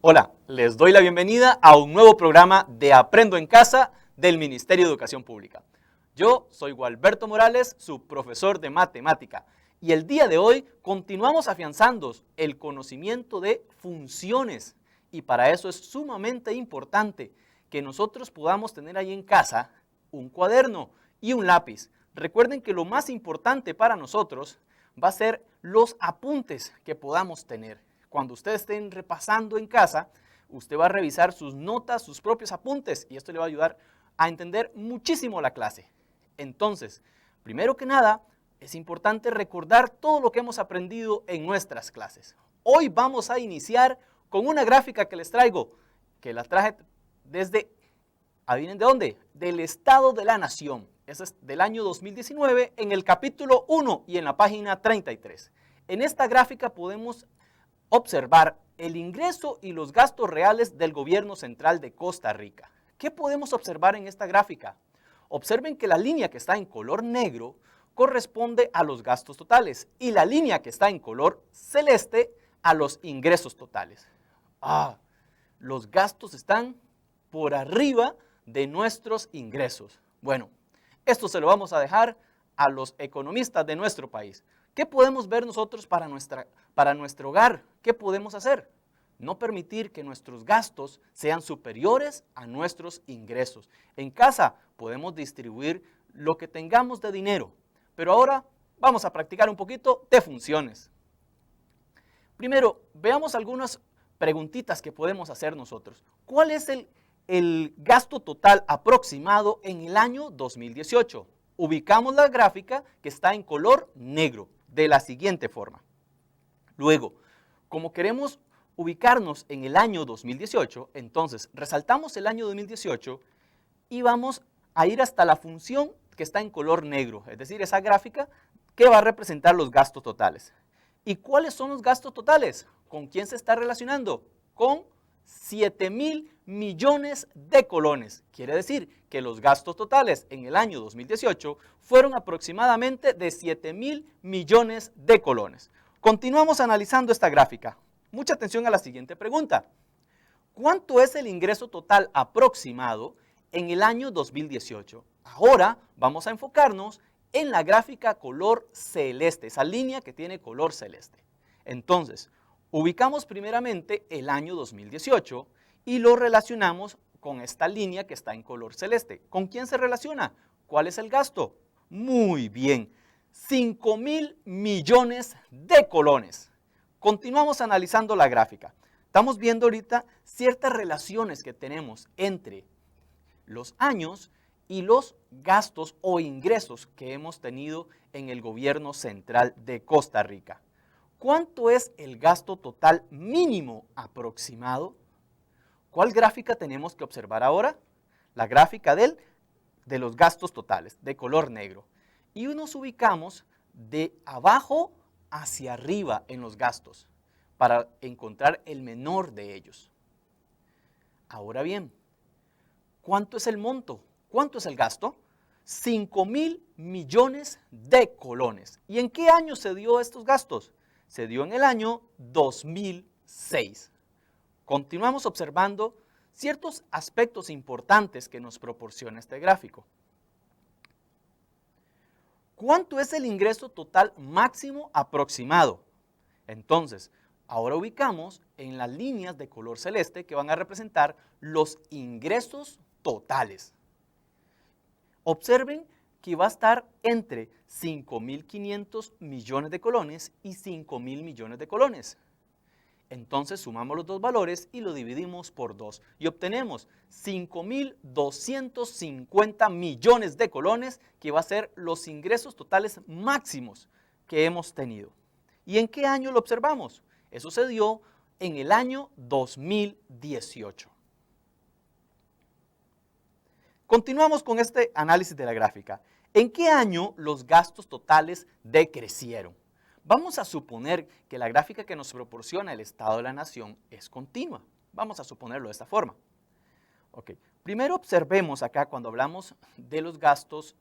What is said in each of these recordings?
Hola, les doy la bienvenida a un nuevo programa de Aprendo en Casa del Ministerio de Educación Pública. Yo soy Gualberto Morales, su profesor de matemática, y el día de hoy continuamos afianzando el conocimiento de funciones, y para eso es sumamente importante que nosotros podamos tener ahí en casa un cuaderno y un lápiz. Recuerden que lo más importante para nosotros va a ser los apuntes que podamos tener. Cuando ustedes estén repasando en casa, usted va a revisar sus notas, sus propios apuntes, y esto le va a ayudar a entender muchísimo la clase. Entonces, primero que nada, es importante recordar todo lo que hemos aprendido en nuestras clases. Hoy vamos a iniciar con una gráfica que les traigo, que la traje desde, ¿adivinen de dónde? Del Estado de la Nación. Esa es del año 2019, en el capítulo 1 y en la página 33. En esta gráfica podemos observar el ingreso y los gastos reales del gobierno central de Costa Rica. ¿Qué podemos observar en esta gráfica? Observen que la línea que está en color negro corresponde a los gastos totales y la línea que está en color celeste a los ingresos totales. Los gastos están por arriba de nuestros ingresos. Bueno, esto se lo vamos a dejar a los economistas de nuestro país. ¿Qué podemos ver nosotros para nuestro hogar? ¿Qué podemos hacer? No permitir que nuestros gastos sean superiores a nuestros ingresos. En casa podemos distribuir lo que tengamos de dinero, pero ahora vamos a practicar un poquito de funciones. Primero, veamos algunas preguntitas que podemos hacer nosotros. ¿Cuál es el gasto total aproximado en el año 2018? Ubicamos la gráfica que está en color negro de la siguiente forma. Luego, como queremos ubicarnos en el año 2018, entonces resaltamos el año 2018 y vamos a ir hasta la función que está en color negro, es decir, esa gráfica que va a representar los gastos totales. ¿Y cuáles son los gastos totales? ¿Con quién se está relacionando? Con 7,000 millones de colones. Quiere decir que los gastos totales en el año 2018 fueron aproximadamente de 7,000 millones de colones. Continuamos analizando esta gráfica. Mucha atención a la siguiente pregunta. ¿Cuánto es el ingreso total aproximado en el año 2018? Ahora vamos a enfocarnos en la gráfica color celeste, esa línea que tiene color celeste. Entonces, ubicamos primeramente el año 2018 y lo relacionamos con esta línea que está en color celeste. ¿Con quién se relaciona? ¿Cuál es el gasto? Muy bien, 5,000 millones de colones. Continuamos analizando la gráfica. Estamos viendo ahorita ciertas relaciones que tenemos entre los años y los gastos o ingresos que hemos tenido en el gobierno central de Costa Rica. ¿Cuánto es el gasto total mínimo aproximado? ¿Cuál gráfica tenemos que observar ahora? La gráfica de los gastos totales, de color negro. Y nos ubicamos de abajo hacia arriba en los gastos para encontrar el menor de ellos. Ahora bien, ¿cuánto es el monto? ¿Cuánto es el gasto? 5,000 millones de colones. ¿Y en qué año se dio estos gastos? Se dio en el año 2006. Continuamos observando ciertos aspectos importantes que nos proporciona este gráfico. ¿Cuánto es el ingreso total máximo aproximado? Entonces, ahora ubicamos en las líneas de color celeste que van a representar los ingresos totales. Observen que va a estar entre 5,500 millones de colones y 5,000 millones de colones. Entonces sumamos los dos valores y lo dividimos por 2 y obtenemos 5,250 millones de colones, que va a ser los ingresos totales máximos que hemos tenido. ¿Y en qué año lo observamos? Eso se dio en el año 2018. Continuamos con este análisis de la gráfica. ¿En qué año los gastos totales decrecieron? Vamos a suponer que la gráfica que nos proporciona el Estado de la Nación es continua. Vamos a suponerlo de esta forma. Ok. Primero observemos acá cuando hablamos de los gastos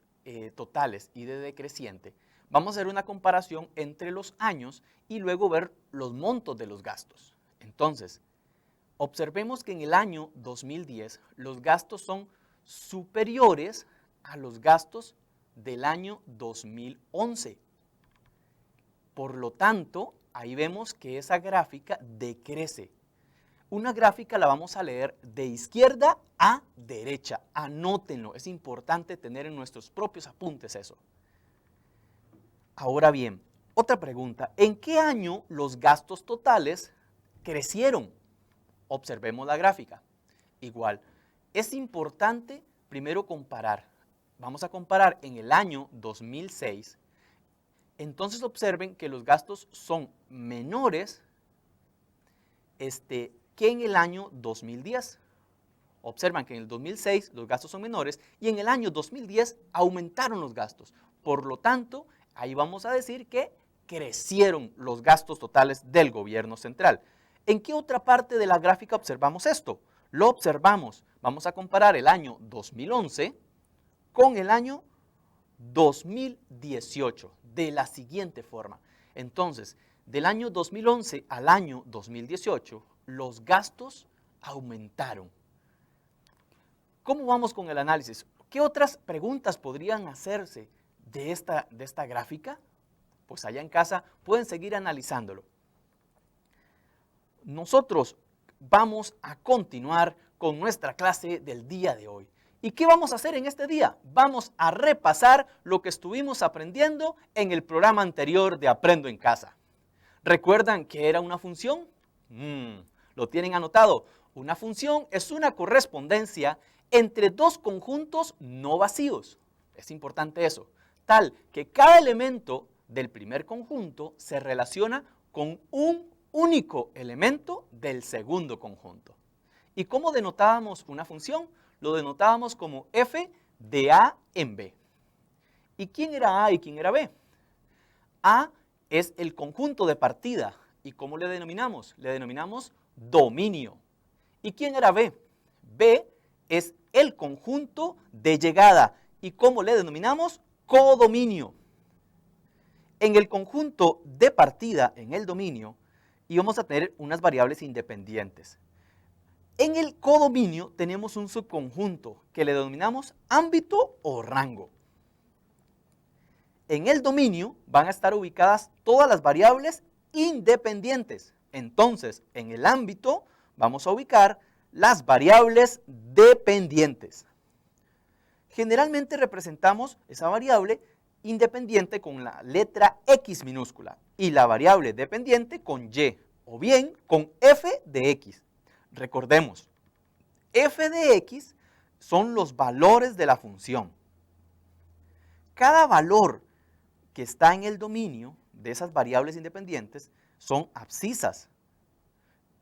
totales y de decreciente. Vamos a hacer una comparación entre los años y luego ver los montos de los gastos. Entonces, observemos que en el año 2010 los gastos son superiores a los gastos del año 2011. Por lo tanto, ahí vemos que esa gráfica decrece. Una gráfica la vamos a leer de izquierda a derecha. Anótenlo, es importante tener en nuestros propios apuntes eso. Ahora bien, otra pregunta. ¿En qué año los gastos totales crecieron? Observemos la gráfica. Igual, es importante primero comparar. Vamos a comparar en el año 2006. Entonces observen que los gastos son menores que en el año 2010. Observan que en el 2006 los gastos son menores y en el año 2010 aumentaron los gastos. Por lo tanto, ahí vamos a decir que crecieron los gastos totales del gobierno central. ¿En qué otra parte de la gráfica observamos esto? Lo observamos. Vamos a comparar el año 2011 con el año 2018 de la siguiente forma. Entonces, del año 2011 al año 2018, los gastos aumentaron. ¿Cómo vamos con el análisis? ¿Qué otras preguntas podrían hacerse de esta gráfica? Pues allá en casa pueden seguir analizándolo. Nosotros vamos a continuar con nuestra clase del día de hoy. ¿Y qué vamos a hacer en este día? Vamos a repasar lo que estuvimos aprendiendo en el programa anterior de Aprendo en Casa. ¿Recuerdan qué era una función? ¿Lo tienen anotado? Una función es una correspondencia entre dos conjuntos no vacíos. Es importante eso. Tal que cada elemento del primer conjunto se relaciona con un único elemento del segundo conjunto. ¿Y cómo denotábamos una función? Lo denotábamos como f de a en b. ¿Y quién era a y quién era b? A es el conjunto de partida. ¿Y cómo le denominamos? Le denominamos dominio. ¿Y quién era b? B es el conjunto de llegada. ¿Y cómo le denominamos? Codominio. En el conjunto de partida, en el dominio, íbamos a tener unas variables independientes. En el codominio tenemos un subconjunto que le denominamos ámbito o rango. En el dominio van a estar ubicadas todas las variables independientes. Entonces, en el ámbito vamos a ubicar las variables dependientes. Generalmente representamos esa variable independiente con la letra X minúscula y la variable dependiente con Y o bien con f de X. Recordemos, f de X son los valores de la función. Cada valor que está en el dominio de esas variables independientes son abscisas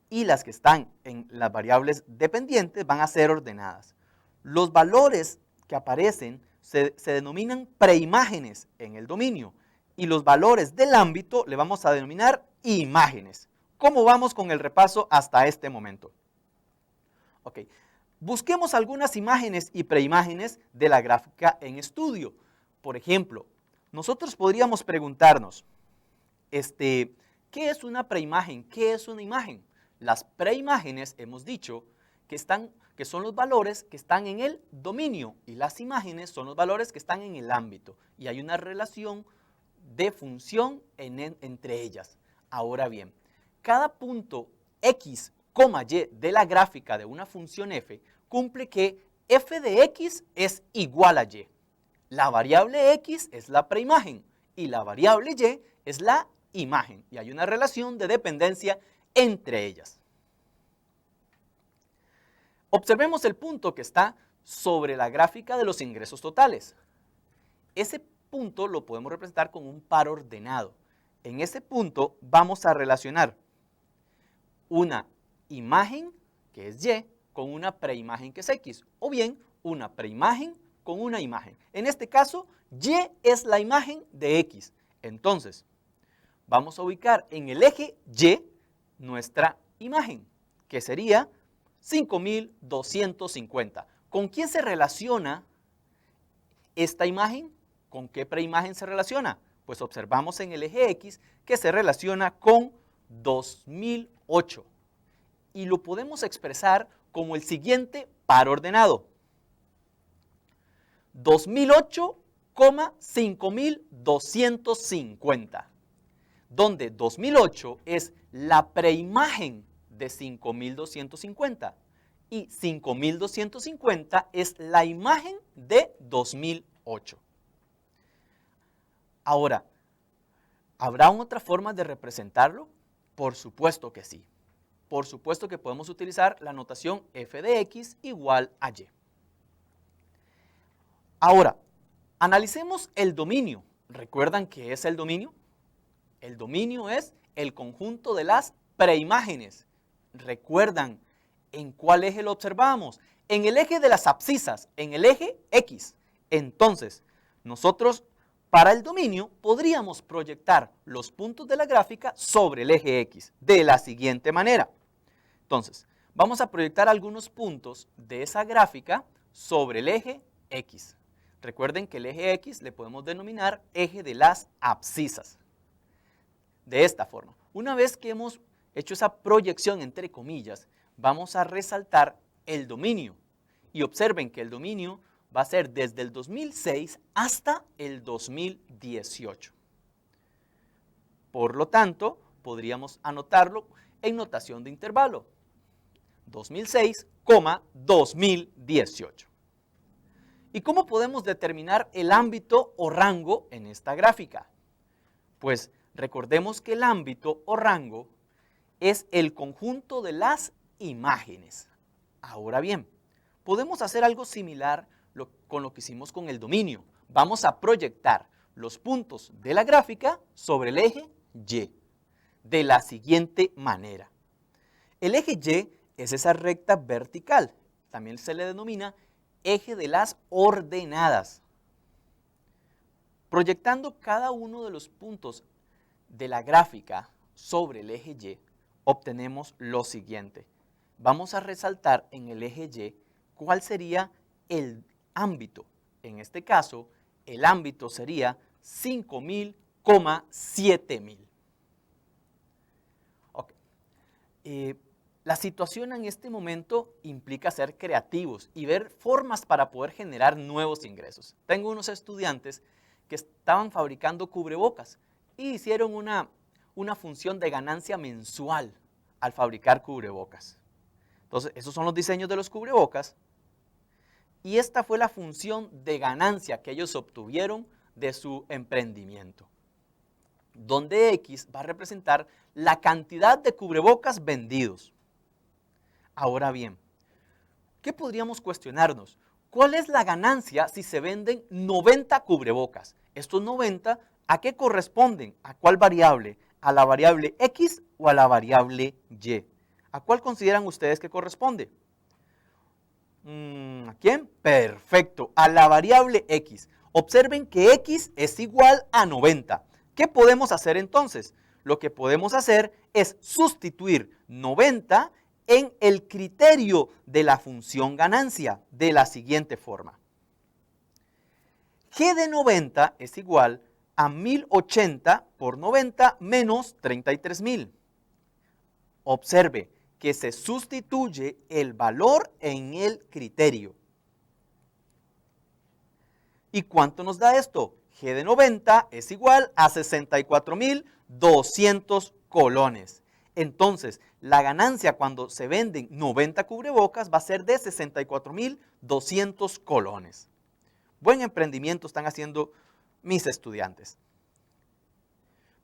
y las que están en las variables dependientes van a ser ordenadas. Los valores que aparecen se denominan preimágenes en el dominio y los valores del ámbito le vamos a denominar imágenes. ¿Cómo vamos con el repaso hasta este momento? Ok, busquemos algunas imágenes y preimágenes de la gráfica en estudio. Por ejemplo, nosotros podríamos preguntarnos, ¿qué es una preimagen? ¿Qué es una imagen? Las preimágenes hemos dicho que son los valores que están en el dominio y las imágenes son los valores que están en el ámbito y hay una relación de función entre ellas. Ahora bien, cada punto X, Y de la gráfica de una función f cumple que f de X es igual a Y. La variable X es la preimagen y la variable Y es la imagen y hay una relación de dependencia entre ellas. Observemos el punto que está sobre la gráfica de los ingresos totales. Ese punto lo podemos representar con un par ordenado. En ese punto vamos a relacionar una imagen, que es Y, con una preimagen, que es X, o bien una preimagen con una imagen. En este caso, Y es la imagen de X. Entonces, vamos a ubicar en el eje Y nuestra imagen, que sería 5250. ¿Con quién se relaciona esta imagen? ¿Con qué preimagen se relaciona? Pues observamos en el eje X que se relaciona con 2008 y lo podemos expresar como el siguiente par ordenado: 2008, 5250, donde 2008 es la preimagen de 5250 y 5250 es la imagen de 2008. Ahora, ¿habrá otra forma de representarlo? Por supuesto que sí. Por supuesto que podemos utilizar la notación f de x igual a y. Ahora, analicemos el dominio. ¿Recuerdan qué es el dominio? El dominio es el conjunto de las preimágenes. ¿Recuerdan en cuál eje lo observamos? En el eje de las abscisas, en el eje X. Entonces, nosotros para el dominio podríamos proyectar los puntos de la gráfica sobre el eje X de la siguiente manera. Entonces, vamos a proyectar algunos puntos de esa gráfica sobre el eje X. Recuerden que el eje X le podemos denominar eje de las abscisas. De esta forma, una vez que hemos hecho esa proyección entre comillas, vamos a resaltar el dominio. Y observen que el dominio va a ser desde el 2006 hasta el 2018. Por lo tanto, podríamos anotarlo en notación de intervalo: 2006, 2018. ¿Y cómo podemos determinar el ámbito o rango en esta gráfica? Pues recordemos que el ámbito o rango es el conjunto de las imágenes. Ahora bien, podemos hacer algo similar con lo que hicimos con el dominio. Vamos a proyectar los puntos de la gráfica sobre el eje Y de la siguiente manera. El eje Y es esa recta vertical, también se le denomina eje de las ordenadas. Proyectando cada uno de los puntos de la gráfica sobre el eje Y, obtenemos lo siguiente. Vamos a resaltar en el eje Y cuál sería el ámbito. En este caso, el ámbito sería 5000, 7000. Okay. La situación en este momento implica ser creativos y ver formas para poder generar nuevos ingresos. Tengo unos estudiantes que estaban fabricando cubrebocas y hicieron una función de ganancia mensual al fabricar cubrebocas. Entonces, esos son los diseños de los cubrebocas y esta fue la función de ganancia que ellos obtuvieron de su emprendimiento, donde X va a representar la cantidad de cubrebocas vendidos. Ahora bien, ¿qué podríamos cuestionarnos? ¿Cuál es la ganancia si se venden 90 cubrebocas? Estos 90, ¿a qué corresponden? ¿A cuál variable? ¿A la variable X o a la variable Y? ¿A cuál consideran ustedes que corresponde? ¿A quién? Perfecto, a la variable X. Observen que X es igual a 90. ¿Qué podemos hacer entonces? Lo que podemos hacer es sustituir 90 en el criterio de la función ganancia de la siguiente forma. G de 90 es igual a 1080 por 90 menos 33.000. Observe que se sustituye el valor en el criterio. ¿Y cuánto nos da esto? G de 90 es igual a 64.200 colones. Entonces, la ganancia cuando se venden 90 cubrebocas va a ser de 64.200 colones. Buen emprendimiento están haciendo mis estudiantes.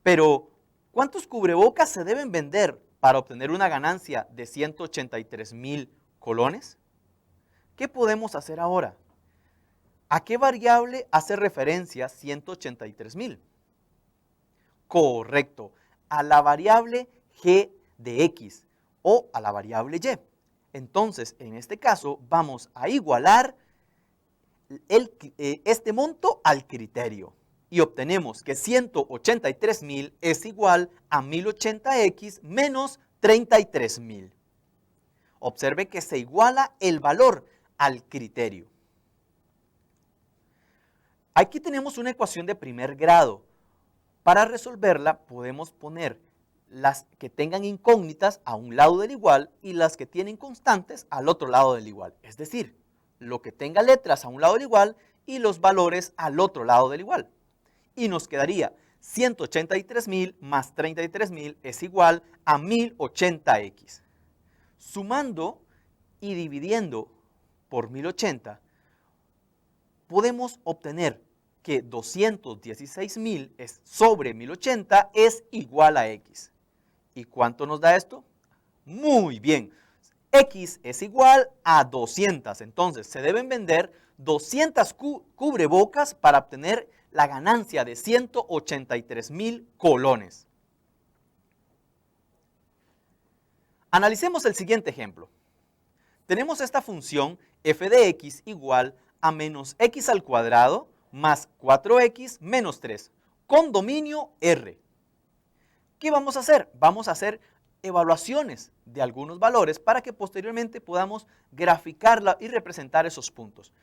Pero, ¿cuántos cubrebocas se deben vender para obtener una ganancia de 183.000 colones? ¿Qué podemos hacer ahora? ¿A qué variable hace referencia 183.000? Correcto, a la variable G de X o a la variable Y. Entonces, en este caso, vamos a igualar este monto al criterio y obtenemos que 183.000 es igual a 1080x menos 33.000. Observe que se iguala el valor al criterio. Aquí tenemos una ecuación de primer grado. Para resolverla podemos poner las que tengan incógnitas a un lado del igual y las que tienen constantes al otro lado del igual. Es decir, lo que tenga letras a un lado del igual y los valores al otro lado del igual. Y nos quedaría 183.000 más 33.000 es igual a 1080x. Sumando y dividiendo por 1080, podemos obtener que 216.000 sobre 1080 es igual a x. ¿Y cuánto nos da esto? Muy bien, x es igual a 200, entonces se deben vender 200 cubrebocas para obtener la ganancia de 183.000 colones. Analicemos el siguiente ejemplo. Tenemos esta función f de x igual a menos x al cuadrado más 4x menos 3, con dominio R. ¿Qué vamos a hacer? Vamos a hacer evaluaciones de algunos valores para que posteriormente podamos graficarla y representar esos puntos.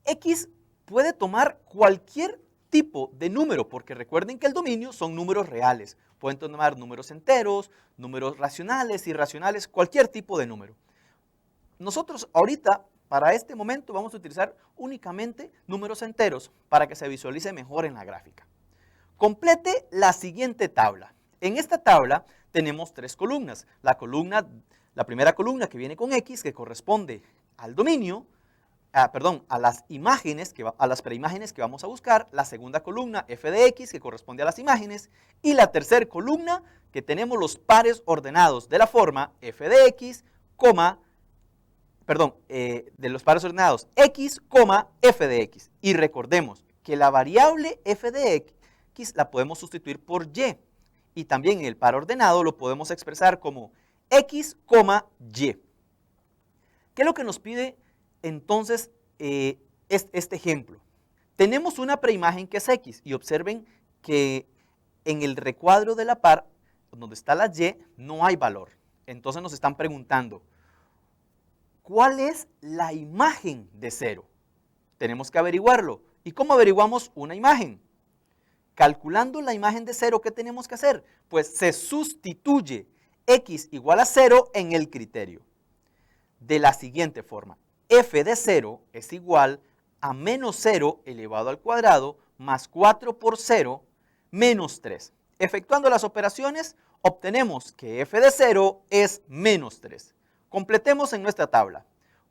X puede tomar cualquier tipo de número, porque recuerden que el dominio son números reales. Pueden tomar números enteros, números racionales, irracionales, cualquier tipo de número. Nosotros ahorita, para este momento, vamos a utilizar únicamente números enteros para que se visualice mejor en la gráfica. Complete la siguiente tabla. En esta tabla tenemos tres columnas. La primera columna que viene con X, que corresponde al dominio, a las imágenes, a las preimágenes que vamos a buscar. La segunda columna, f de x, que corresponde a las imágenes. Y la tercera columna, que tenemos los pares ordenados de la forma f de x, de los pares ordenados x, f de x. Y recordemos que la variable f de x la podemos sustituir por y. Y también en el par ordenado lo podemos expresar como x, y. ¿Qué es lo que nos pide entonces este ejemplo? Tenemos una preimagen que es x y observen que en el recuadro de la par, donde está la y, no hay valor. Entonces nos están preguntando, ¿cuál es la imagen de 0? Tenemos que averiguarlo. ¿Y cómo averiguamos una imagen? Calculando la imagen de 0, ¿qué tenemos que hacer? Pues se sustituye x igual a 0 en el criterio. De la siguiente forma, f de 0 es igual a menos 0 elevado al cuadrado más 4 por 0 menos 3. Efectuando las operaciones, obtenemos que f de 0 es menos 3. Completemos en nuestra tabla.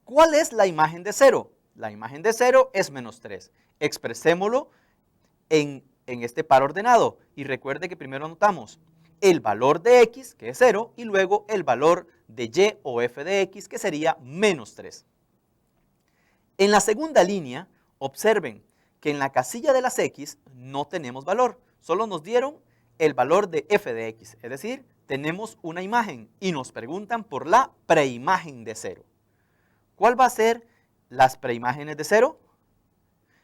¿Cuál es la imagen de 0? La imagen de 0 es menos 3. Expresémoslo en este par ordenado. Y recuerde que primero anotamos el valor de x, que es 0, y luego el valor de y o f de x, que sería menos 3. En la segunda línea, observen que en la casilla de las x no tenemos valor, solo nos dieron el valor de f de x, es decir, tenemos una imagen y nos preguntan por la preimagen de 0. ¿Cuál va a ser las preimágenes de 0?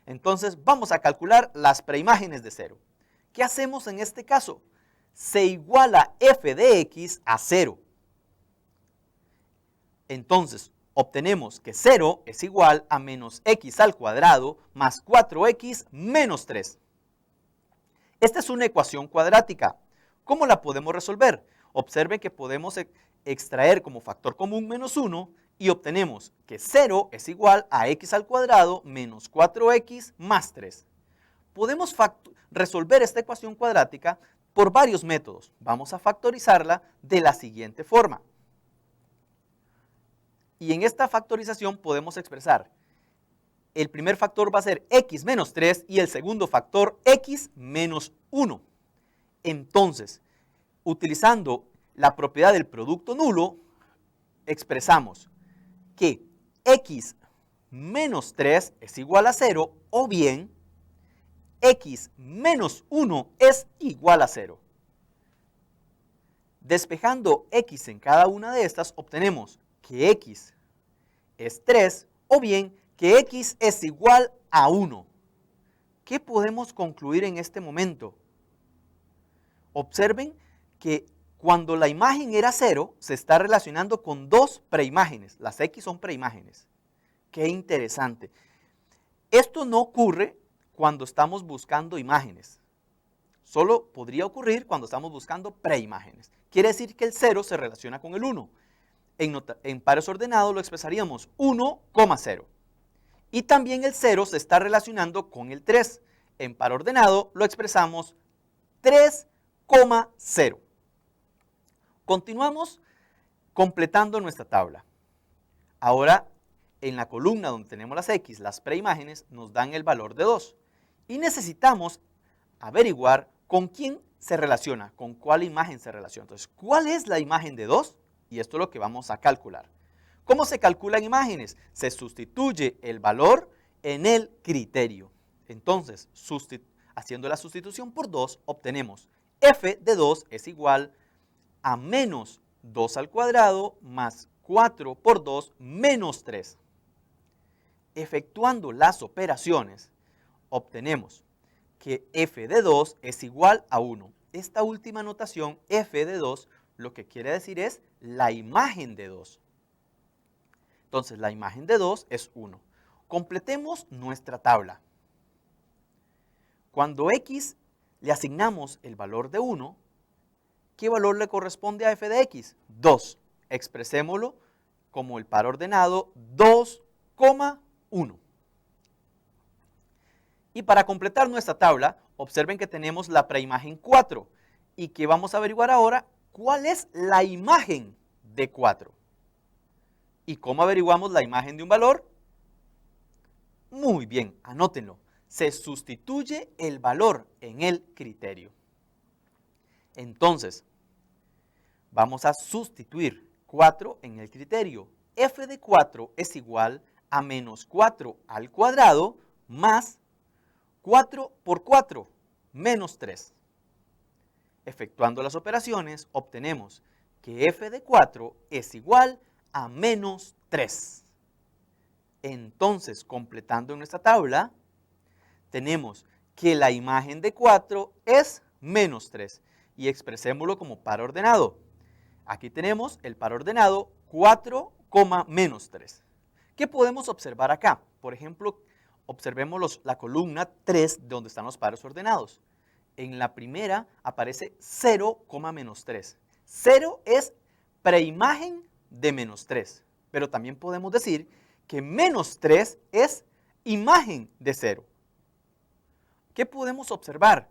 Entonces vamos a calcular las preimágenes de 0. ¿Qué hacemos en este caso? Se iguala f de x a 0. Entonces obtenemos que 0 es igual a menos x al cuadrado más 4x menos 3. Esta es una ecuación cuadrática. ¿Cómo la podemos resolver? Observen que podemos extraer como factor común menos 1 y obtenemos que 0 es igual a x al cuadrado menos 4x más 3. Podemos resolver esta ecuación cuadrática por varios métodos. Vamos a factorizarla de la siguiente forma. Y en esta factorización podemos expresar, el primer factor va a ser x menos 3 y el segundo factor x menos 1. Entonces, utilizando la propiedad del producto nulo, expresamos que x menos 3 es igual a 0 o bien x menos 1 es igual a 0. Despejando x en cada una de estas, obtenemos que x es 3 o bien que x es igual a 1. ¿Qué podemos concluir en este momento? Observen que cuando la imagen era 0, se está relacionando con dos preimágenes. Las X son preimágenes. Qué interesante. Esto no ocurre cuando estamos buscando imágenes. Solo podría ocurrir cuando estamos buscando preimágenes. Quiere decir que el 0 se relaciona con el 1. En pares ordenados lo expresaríamos 1,0. Y también el 0 se está relacionando con el 3. En par ordenado lo expresamos 3,0. Continuamos completando nuestra tabla. Ahora, en la columna donde tenemos las X, las preimágenes, nos dan el valor de 2. Y necesitamos averiguar con quién se relaciona, con cuál imagen se relaciona. Entonces, ¿cuál es la imagen de 2? Y esto es lo que vamos a calcular. ¿Cómo se calculan imágenes? Se sustituye el valor en el criterio. Entonces, haciendo la sustitución por 2, obtenemos f de 2 es igual a menos 2 al cuadrado más 4 por 2 menos 3. Efectuando las operaciones, obtenemos que f de 2 es igual a 1. Esta última notación, f de 2, lo que quiere decir es la imagen de 2. Entonces, la imagen de 2 es 1. Completemos nuestra tabla. Cuando x le asignamos el valor de 1, ¿qué valor le corresponde a f de x? 2. Expresémoslo como el par ordenado 2,1. Y para completar nuestra tabla, observen que tenemos la preimagen 4 y que vamos a averiguar ahora cuál es la imagen de 4. ¿Y cómo averiguamos la imagen de un valor? Muy bien, anótenlo. Se sustituye el valor en el criterio. Entonces, vamos a sustituir 4 en el criterio. F de 4 es igual a menos 4 al cuadrado más 4 por 4, menos 3. Efectuando las operaciones, obtenemos que f de 4 es igual a menos 3. Entonces, completando nuestra tabla, tenemos que la imagen de 4 es menos 3 y expresémoslo como par ordenado. Aquí tenemos el par ordenado 4, menos 3. ¿Qué podemos observar acá? Por ejemplo, observemos la columna 3 donde están los pares ordenados. En la primera aparece 0, menos 3. 0 es preimagen de menos 3, pero también podemos decir que menos 3 es imagen de 0. ¿Qué podemos observar?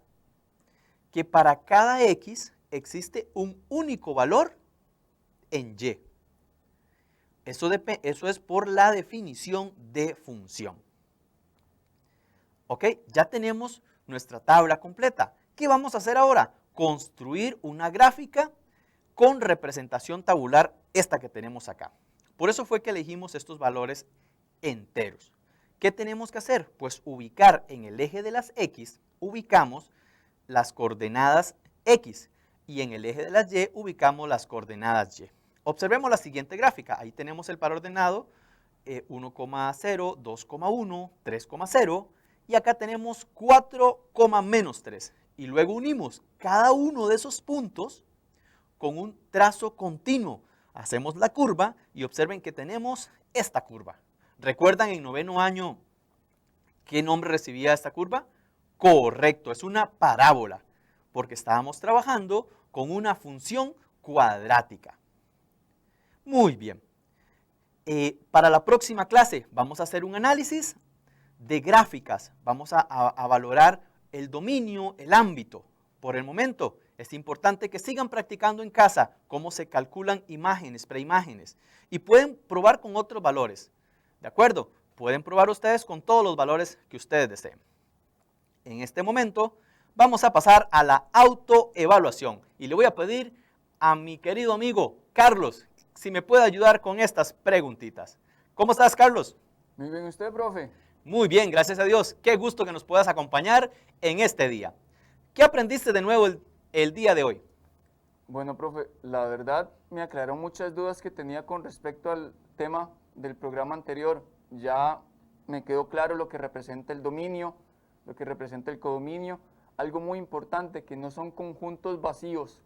Que para cada x existe un único valor en y. Eso es por la definición de función. ¿Ok? Ya tenemos nuestra tabla completa. ¿Qué vamos a hacer ahora? Construir una gráfica con representación tabular, esta que tenemos acá. Por eso fue que elegimos estos valores enteros. ¿Qué tenemos que hacer? Pues ubicar en el eje de las X, ubicamos las coordenadas X y en el eje de las Y ubicamos las coordenadas Y. Observemos la siguiente gráfica. Ahí tenemos el par ordenado 1,0, 2,1, 3,0 y acá tenemos 4, menos 3. Y luego unimos cada uno de esos puntos con un trazo continuo. Hacemos la curva y observen que tenemos esta curva. ¿Recuerdan en noveno año qué nombre recibía esta curva? Correcto, es una parábola, porque estábamos trabajando con una función cuadrática. Muy bien. Para la próxima clase vamos a hacer un análisis de gráficas. Vamos a valorar el dominio, el ámbito. Por el momento es importante que sigan practicando en casa cómo se calculan imágenes, preimágenes. Y pueden probar con otros valores. ¿De acuerdo? Pueden probar ustedes con todos los valores que ustedes deseen. En este momento vamos a pasar a la autoevaluación. Y le voy a pedir a mi querido amigo Carlos si me puede ayudar con estas preguntitas. ¿Cómo estás, Carlos? Muy bien, ¿usted, profe? Muy bien, gracias a Dios. Qué gusto que nos puedas acompañar en este día. ¿Qué aprendiste de nuevo el día de hoy? Bueno, profe, la verdad me aclaró muchas dudas que tenía con respecto al tema del programa anterior. Ya me quedó claro lo que representa el dominio, lo que representa el codominio, algo muy importante, que no son conjuntos vacíos.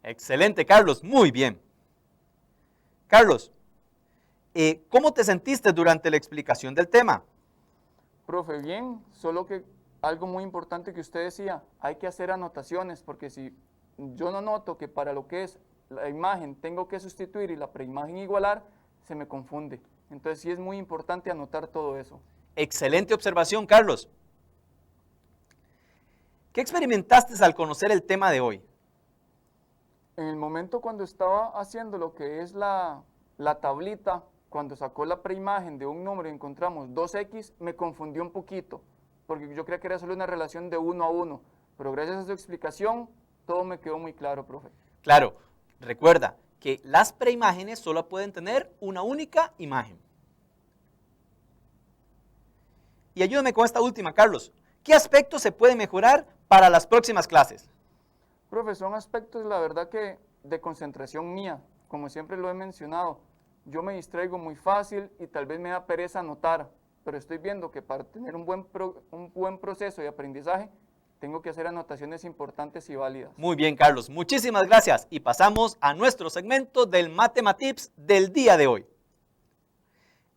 Excelente, Carlos, muy bien. Carlos, ¿cómo te sentiste durante la explicación del tema? Profe, bien, solo que algo muy importante que usted decía, hay que hacer anotaciones, porque si yo no noto que para lo que es la imagen tengo que sustituir y la preimagen igualar, se me confunde. Entonces sí es muy importante anotar todo eso. Excelente observación, Carlos. ¿Qué experimentaste al conocer el tema de hoy? En el momento cuando estaba haciendo lo que es la tablita, cuando sacó la preimagen de un número y encontramos 2x, me confundió un poquito, porque yo creía que era solo una relación de 1 a 1, pero gracias a su explicación, todo me quedó muy claro, profe. Claro, recuerda que las preimágenes solo pueden tener una única imagen. Y ayúdame con esta última, Carlos. ¿Qué aspectos se pueden mejorar para las próximas clases? Profe, son aspectos, la verdad, que de concentración mía, como siempre lo he mencionado. Yo me distraigo muy fácil y tal vez me da pereza anotar, pero estoy viendo que para tener un buen proceso de aprendizaje, tengo que hacer anotaciones importantes y válidas. Muy bien, Carlos. Muchísimas gracias. Y pasamos a nuestro segmento del Matematips del día de hoy.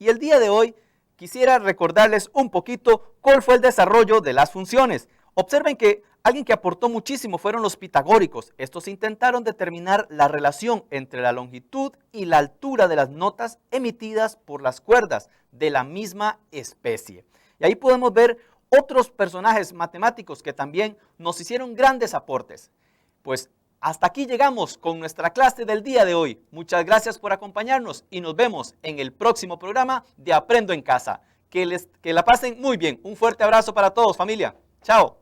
Y el día de hoy quisiera recordarles un poquito cuál fue el desarrollo de las funciones. Observen que alguien que aportó muchísimo fueron los pitagóricos. Estos intentaron determinar la relación entre la longitud y la altura de las notas emitidas por las cuerdas de la misma especie. Y ahí podemos ver otros personajes matemáticos que también nos hicieron grandes aportes. Pues hasta aquí llegamos con nuestra clase del día de hoy. Muchas gracias por acompañarnos y nos vemos en el próximo programa de Aprendo en Casa. Que la pasen muy bien. Un fuerte abrazo para todos, familia. Chao.